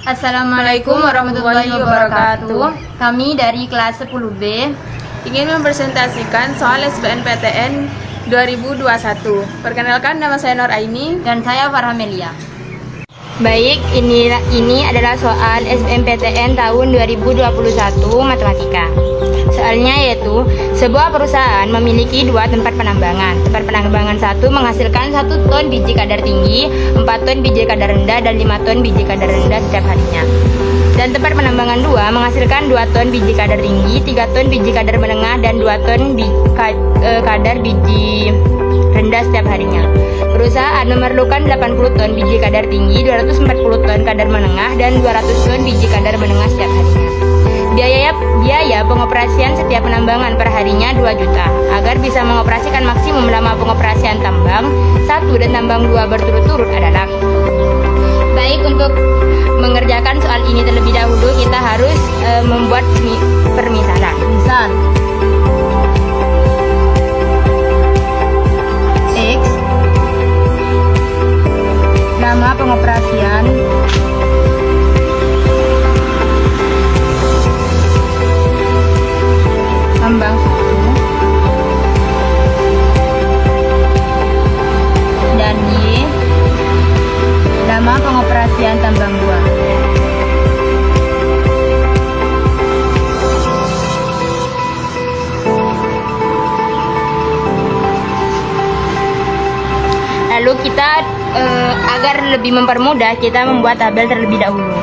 Assalamualaikum warahmatullahi wabarakatuh. Kami dari kelas 10B ingin mempresentasikan soal SBMPTN 2021. Perkenalkan, nama saya Nur Aini dan saya Farah Melia. Baik, ini adalah soal SBMPTN tahun 2021 Matematika. Soalnya yaitu, sebuah perusahaan memiliki 2 tempat penambangan. Tempat penambangan 1 menghasilkan 1 ton biji kadar tinggi, 4 ton biji kadar rendah, dan 5 ton biji kadar rendah setiap harinya. Dan tempat penambangan 2 menghasilkan 2 ton biji kadar tinggi, 3 ton biji kadar menengah, dan 2 ton kadar biji rendah setiap harinya. Perusahaan memerlukan 80 ton biji kadar tinggi, 240 ton kadar menengah, dan 200 ton biji kadar menengah setiap harinya. Biaya pengoperasian setiap penambangan per harinya 2 juta. Agar bisa mengoperasikan maksimum lama pengoperasian tambang 1 dan tambang 2 berturut-turut adalah. Baik, untuk mengerjakan soal ini terlebih dahulu kita harus membuat permisalan. Misal X lama pengoperasian tambang 1 dan Y lama pengoperasian tambang 2. Lalu kita agar lebih mempermudah, kita membuat tabel terlebih dahulu.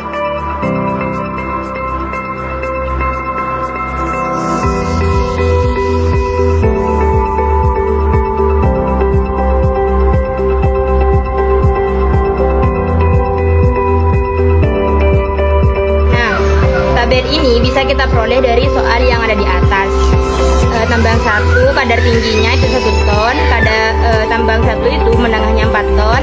Tabel ini bisa kita peroleh dari soal yang ada di atas. Tambang 1 kadar tingginya itu 1 ton, tambang 1 itu menengahnya 4 ton,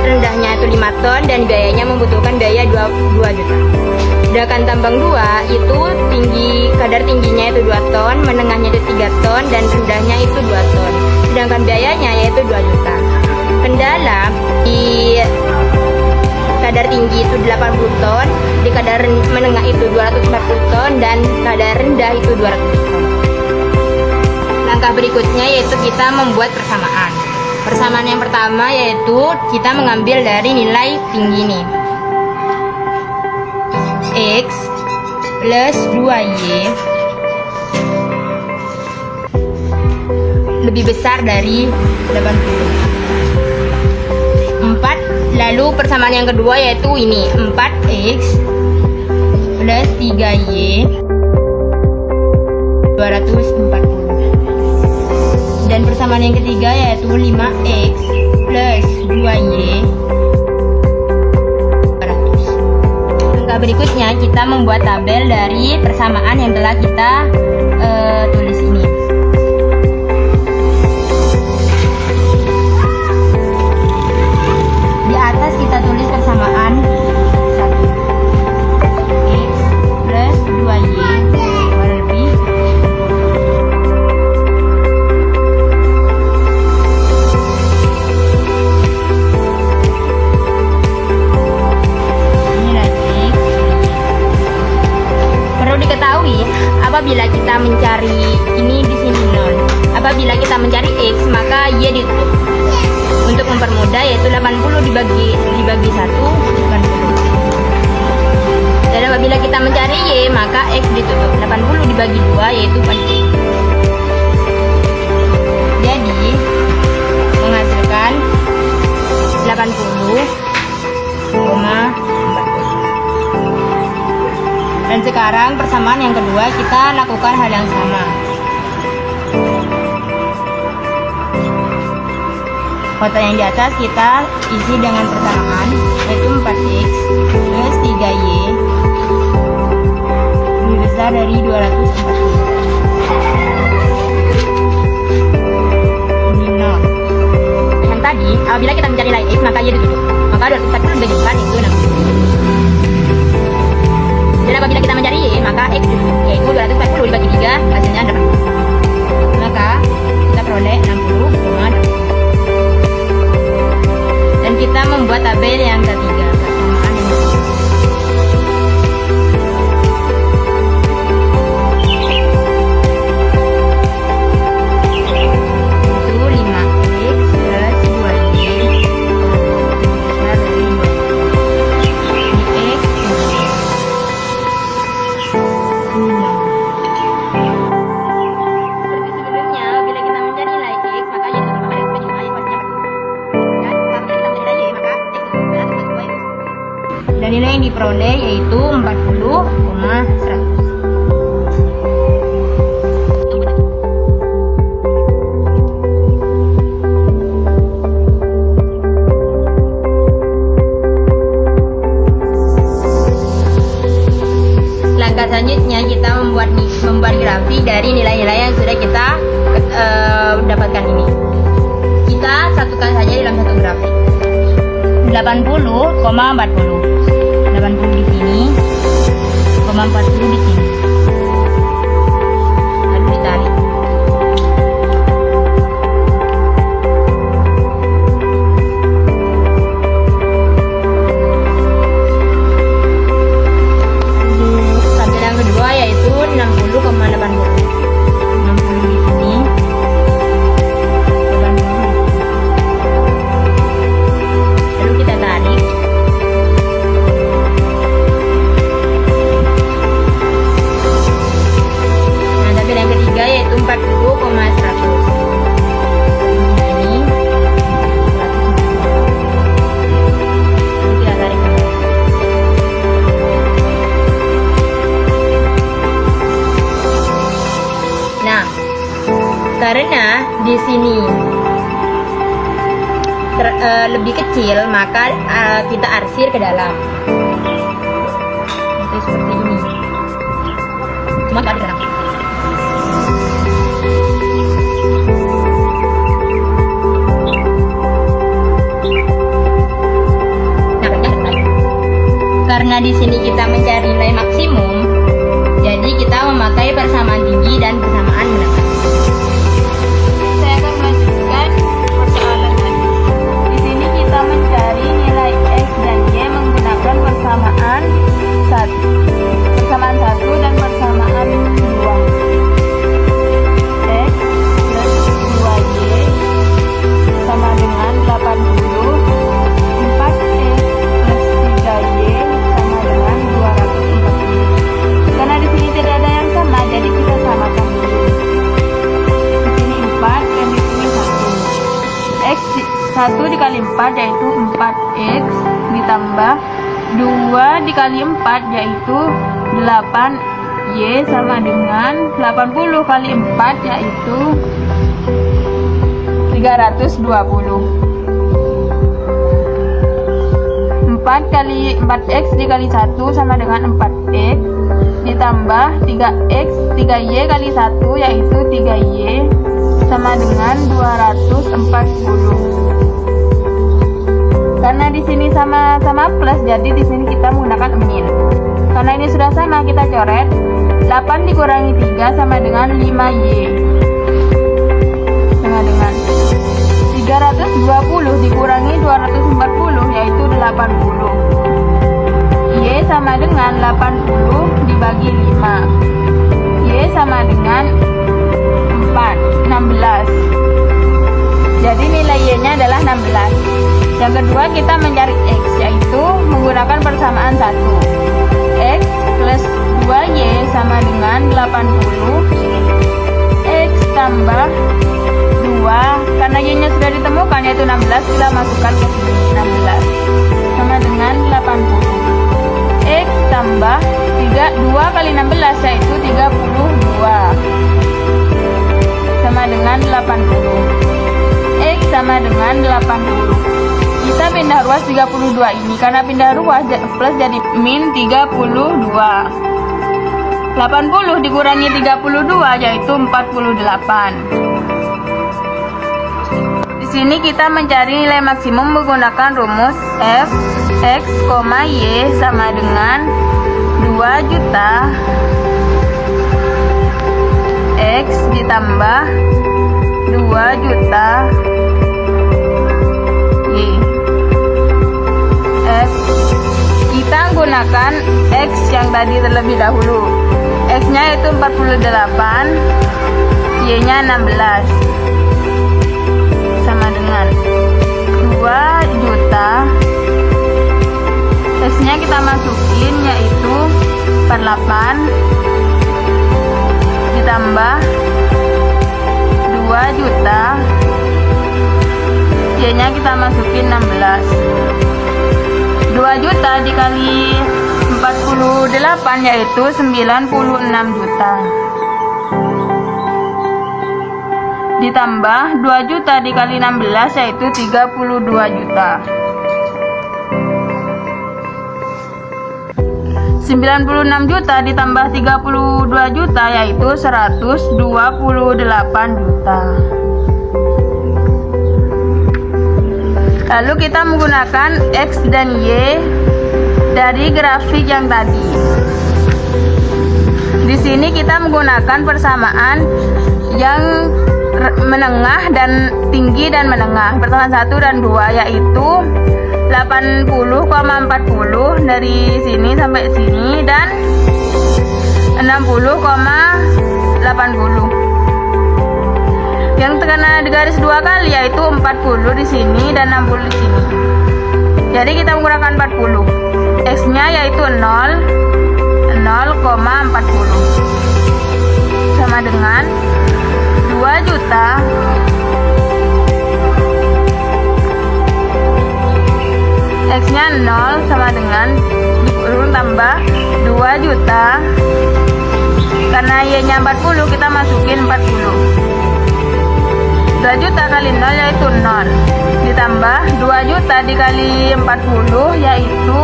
rendahnya itu 5 ton, dan biayanya membutuhkan biaya 2 juta. Sedangkan tambang 2 itu kadar tingginya itu 2 ton, menengahnya itu 3 ton, dan rendahnya itu 2 ton. Sedangkan biayanya yaitu 2 juta. Kendala di kadar tinggi itu 80 ton, di kadar menengah itu 240 ton, dan kadar rendah itu 200 ton. Langkah berikutnya yaitu kita membuat persamaan. Persamaan yang pertama yaitu kita mengambil dari nilai tinggi ini. X plus 2Y lebih besar dari 80. 4. Lalu persamaan yang kedua yaitu ini 4X plus 3Y 240. Dan persamaan yang ketiga yaitu 5X plus 2Y 200. Langkah berikutnya kita membuat tabel dari persamaan yang telah kita tulis ini. Di atas kita tulis persamaan 1X plus 2Y lebih. Diketahui apabila kita mencari ini di sini 0. Apabila kita mencari X maka Y ditutup. Untuk mempermudah yaitu 80 dibagi 1 80. Dan apabila kita mencari Y maka X ditutup. 80 dibagi 2 yaitu 40. Jadi menghasilkan 80,40. Dan sekarang persamaan yang kedua kita lakukan hal yang sama. Kotak yang di atas kita isi dengan persamaan yaitu 4X plus 3Y lebih besar dari 240. Ini 0. Yang tadi apabila kita mencari nilai X maka Y ditutup. Maka 240 dibagi 4 itu 60. Dan apabila kita mencari Y maka X yaitu 240 dibagi 3 hasilnya 80. Maka kita peroleh 60,80. Dan kita membuat tabel yang ketiga, persamaan yang ketiga. dan nilai yang diperoleh yaitu 40,100. Langkah selanjutnya kita membuat grafik dari nilai-nilai yang sudah kita dapatkan ini. Kita satukan saja dalam satu grafik. 80,40. 80 di sini, 40 di sini. Lalu ditarik. Yang kedua yaitu 60,80. 60 di sini, 80. Lalu kita tarik. Nah, tabel yang ketiga yaitu 40,100. Ini 100. Lalu kita tarik kembali. Nah, karena di sini lebih kecil, maka kita arsir ke dalam. Itu seperti ini. Cuma nggak di dalam. Nah, karena di sini kita mencari nilai maksimum, jadi kita memakai persamaan tinggi dan persamaan menengah. Saya akan melanjutkan persoalan lagi. Di sini kita mencari nilai X dan Y menggunakan persamaan 1 dan persamaan 2. X plus 2Y sama dengan 80. 4X plus 3Y sama dengan 240. Karena di sini tidak ada yang sama, jadi kita samakan dulu. Di sini 4 dan di sini 1. X 1 dikali 4 yaitu 4X ditambah 2 dikali 4 yaitu 8Y sama dengan 80 kali 4 yaitu 320. 4x dikali 1 sama dengan 4x ditambah 3y kali 1 yaitu 3y sama dengan 240. Karena di sini sama-sama plus, jadi di sini kita menggunakan min. Karena ini sudah sama, kita coret. 8 dikurangi 3 sama dengan 5y. Sama dengan 320 dikurangi 240 yaitu 80. Y sama dengan 80 dibagi 5. Y sama dengan 16. Jadi nilai Y-nya adalah 16. Yang kedua kita mencari X, yaitu menggunakan persamaan 1. X plus 2Y sama dengan 80. X tambah 2. Karena Y-nya sudah ditemukan yaitu 16, kita masukkan ke sini 16 sama dengan 80. X tambah 2 kali 16 yaitu 32 sama dengan 80. X sama dengan 80. Kita pindah ruas 32 ini, karena pindah ruas plus jadi min 32. 80 dikurangi 32 yaitu 48. Di sini kita mencari nilai maksimum menggunakan rumus f x, y sama dengan 2 juta x ditambah 2 juta y. F kita gunakan x yang tadi terlebih dahulu. X nya itu 48, y nya 16 sama dengan 2 juta. X nya kita masukin yaitu per 8 ditambah 2 juta, y nya kita masukin 16 2 juta dikali 48 yaitu 96 juta. Ditambah 2 juta dikali 16 yaitu 32 juta. 96 juta ditambah 32 juta yaitu 128 juta. Lalu kita menggunakan X dan Y dari grafik yang tadi. Di sini kita menggunakan persamaan yang menengah dan tinggi dan menengah, persamaan 1 dan 2 yaitu 80,40 dari sini sampai sini dan 60,80. Yang terkena di garis 2 kali yaitu 40 di sini dan 60 di sini. Jadi kita menggunakan 40. X-nya yaitu 0,40 sama dengan 2 juta X-nya 0 sama dengan dikurung tambah 2 juta. Karena Y-nya 40 kita masukin 40. 2 juta kali 0 yaitu 0 ditambah 2 juta dikali 40 yaitu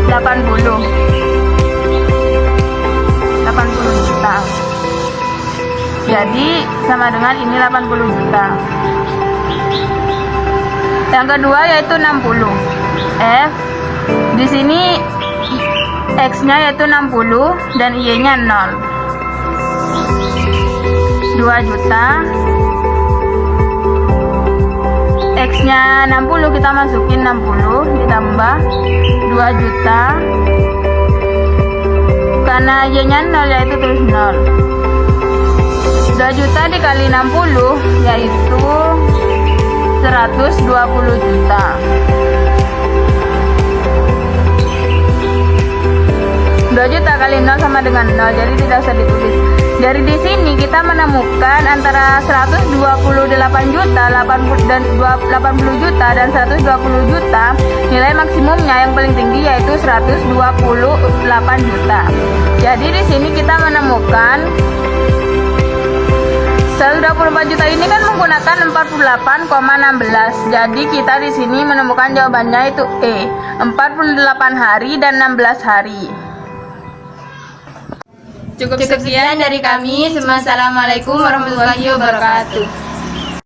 80 juta. Jadi sama dengan ini 80 juta. Yang kedua yaitu 60. F di sini X-nya yaitu 60 dan Y-nya 0. 2 juta. X-nya 60 kita masukin 60 ditambah 2 juta. Karena Y-nya 0 yaitu terus 0. 2 juta dikali 60 yaitu 120 juta. Juta kali 0 sama dengan 0, jadi tidak usah ditulis. Dari di sini kita menemukan antara 128 juta, 80 juta dan 120 juta. Nilai maksimumnya yang paling tinggi yaitu 128 juta. Jadi di sini kita menemukan 124 juta ini kan menggunakan 48,16. Jadi kita di sini menemukan jawabannya itu E, 48 hari dan 16 hari. Cukup sekian dari kami. Assalamualaikum warahmatullahi wabarakatuh.